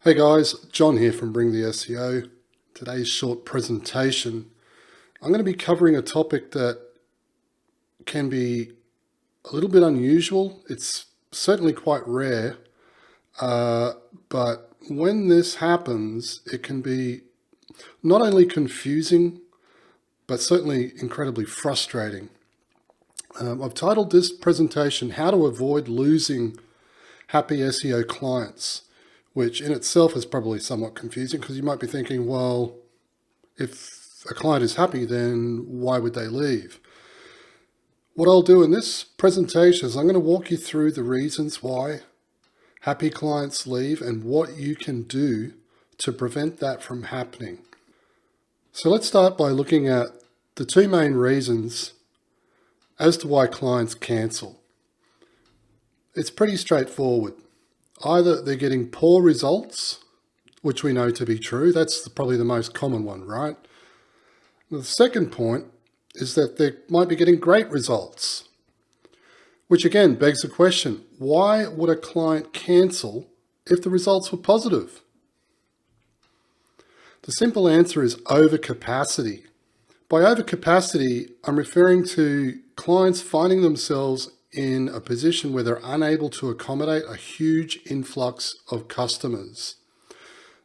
Hey guys, John here from Bring the SEO. Today's short presentation, I'm going to be covering a topic that can be a little bit unusual. It's certainly quite rare, but when this happens, it can be not only confusing, but certainly incredibly frustrating. I've titled this presentation, How to Avoid Losing Happy SEO Clients, which in itself is probably somewhat confusing because you might be thinking, well, if a client is happy, then why would they leave? What I'll do in this presentation is I'm going to walk you through the reasons why happy clients leave and what you can do to prevent that from happening. So let's start by looking at the two main reasons as to why clients cancel. It's pretty straightforward. Either they're getting poor results, which we know to be true. That's probably the most common one, right? The second point is that they might be getting great results, which again begs the question, why would a client cancel if the results were positive? The simple answer is overcapacity. By overcapacity, I'm referring to clients finding themselves in a position where they're unable to accommodate a huge influx of customers.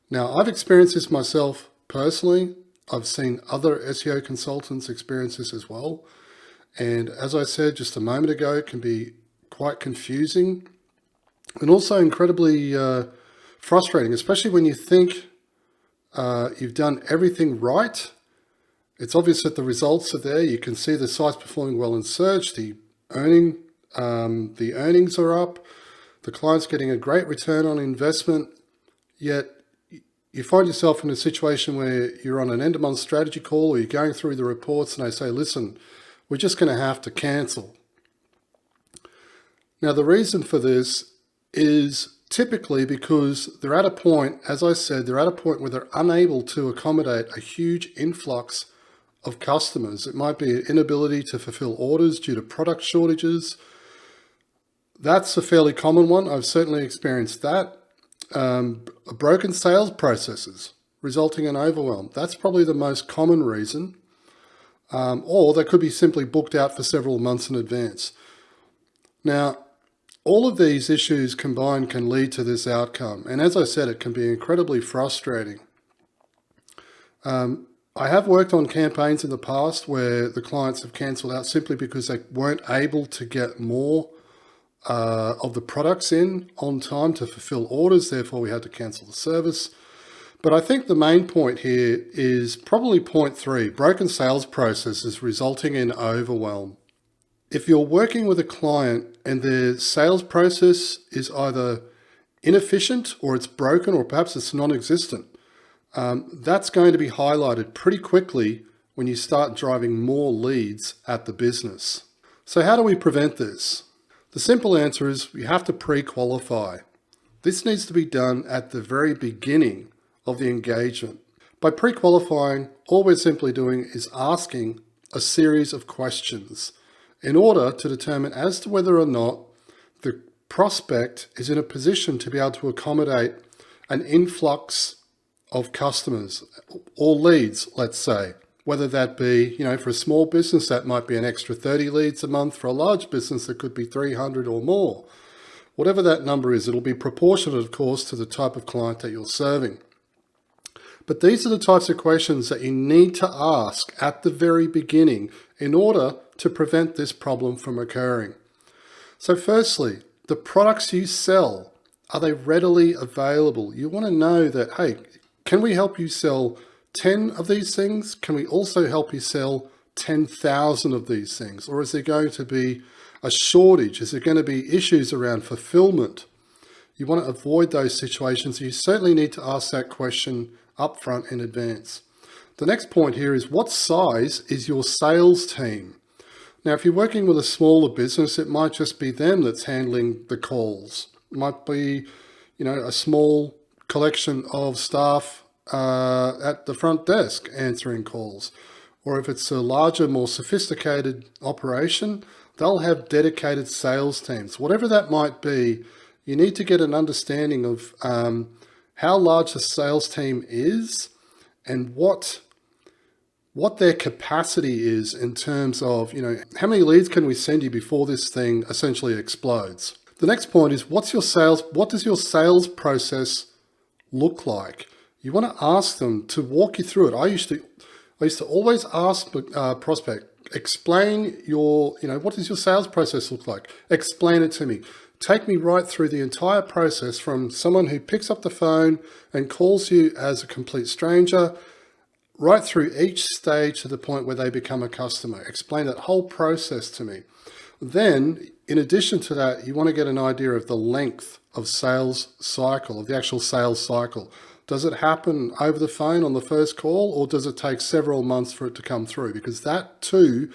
Now, I've experienced this myself personally. I've seen other SEO consultants experience this as well. And as I said just a moment ago, it can be quite confusing and also incredibly frustrating, especially when you think you've done everything right. It's obvious that the results are there. You can see the site's performing well in search, the earnings are up, the client's getting a great return on investment, yet you find yourself in a situation where you're on an end-of-month strategy call or you're going through the reports and they say, listen, we're just going to have to cancel. Now, the reason for this is typically because they're at a point, as I said, they're at a point where they're unable to accommodate a huge influx of customers. It might be an inability to fulfill orders due to product shortages. That's a fairly common one. I've certainly experienced that. Broken sales processes resulting in overwhelm. That's probably the most common reason. Or they could be simply booked out for several months in advance. Now, all of these issues combined can lead to this outcome. And as I said, it can be incredibly frustrating. I have worked on campaigns in the past where the clients have cancelled out simply because they weren't able to get more of the products in on time to fulfill orders. Therefore, we had to cancel the service. But I think the main point here is probably point 3, broken sales processes resulting in overwhelm. If you're working with a client and their sales process is either inefficient or it's broken or perhaps it's non-existent, that's going to be highlighted pretty quickly when you start driving more leads at the business. So how do we prevent this? The simple answer is we have to pre-qualify. This needs to be done at the very beginning of the engagement. By pre-qualifying, all we're simply doing is asking a series of questions in order to determine as to whether or not the prospect is in a position to be able to accommodate an influx of customers or leads, let's say. Whether that be, for a small business, that might be an extra 30 leads a month. For a large business, it could be 300 or more. Whatever that number is, it'll be proportionate, of course, to the type of client that you're serving. But these are the types of questions that you need to ask at the very beginning in order to prevent this problem from occurring. So firstly, the products you sell, are they readily available? You want to know that, hey, can we help you sell 10 of these things? Can we also help you sell 10,000 of these things? Or is there going to be a shortage? Is there going to be issues around fulfillment? You want to avoid those situations. You certainly need to ask that question up front in advance. The next point here is, what size is your sales team? Now, if you're working with a smaller business, it might just be them that's handling the calls. It might be, a small collection of staff at the front desk answering calls. Or if it's a larger, more sophisticated operation, they'll have dedicated sales teams. Whatever that might be, you need to get an understanding of how large the sales team is and what their capacity is in terms of, how many leads can we send you before this thing essentially explodes. The next point is what does your sales process look like? You want to ask them to walk you through it. I used to always ask prospect, explain what does your sales process look like? Explain it to me. Take me right through the entire process from someone who picks up the phone and calls you as a complete stranger, right through each stage to the point where they become a customer. Explain that whole process to me. Then, in addition to that, you want to get an idea of the length of sales cycle, of the actual sales cycle. Does it happen over the phone on the first call, or does it take several months for it to come through? Because that too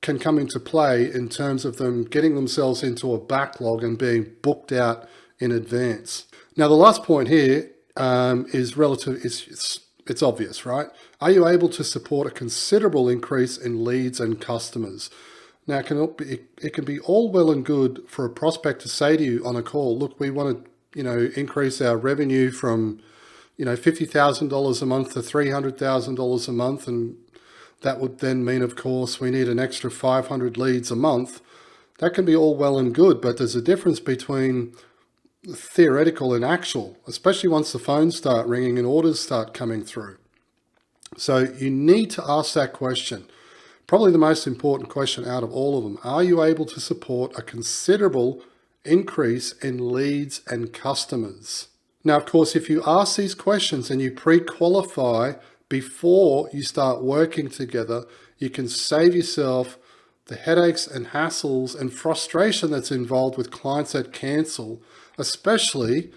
can come into play in terms of them getting themselves into a backlog and being booked out in advance. Now, the last point here is relative. It's obvious, right? Are you able to support a considerable increase in leads and customers? Now, it can be all well and good for a prospect to say to you on a call, look, we want to, increase our revenue from, $50,000 a month to $300,000 a month. And that would then mean, of course, we need an extra 500 leads a month. That can be all well and good, but there's a difference between theoretical and actual, especially once the phones start ringing and orders start coming through. So you need to ask that question. Probably the most important question out of all of them. Are you able to support a considerable increase in leads and customers? Now, of course, if you ask these questions and you pre-qualify before you start working together, you can save yourself the headaches and hassles and frustration that's involved with clients that cancel, especially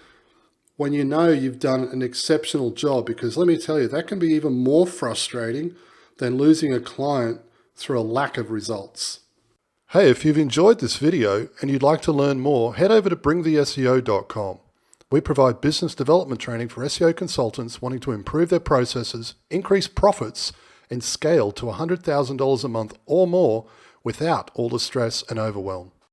when you know you've done an exceptional job. Because let me tell you, that can be even more frustrating than losing a client through a lack of results. Hey, if you've enjoyed this video and you'd like to learn more, head over to bringtheseo.com. We provide business development training for SEO consultants wanting to improve their processes, increase profits, and scale to $100,000 a month or more without all the stress and overwhelm.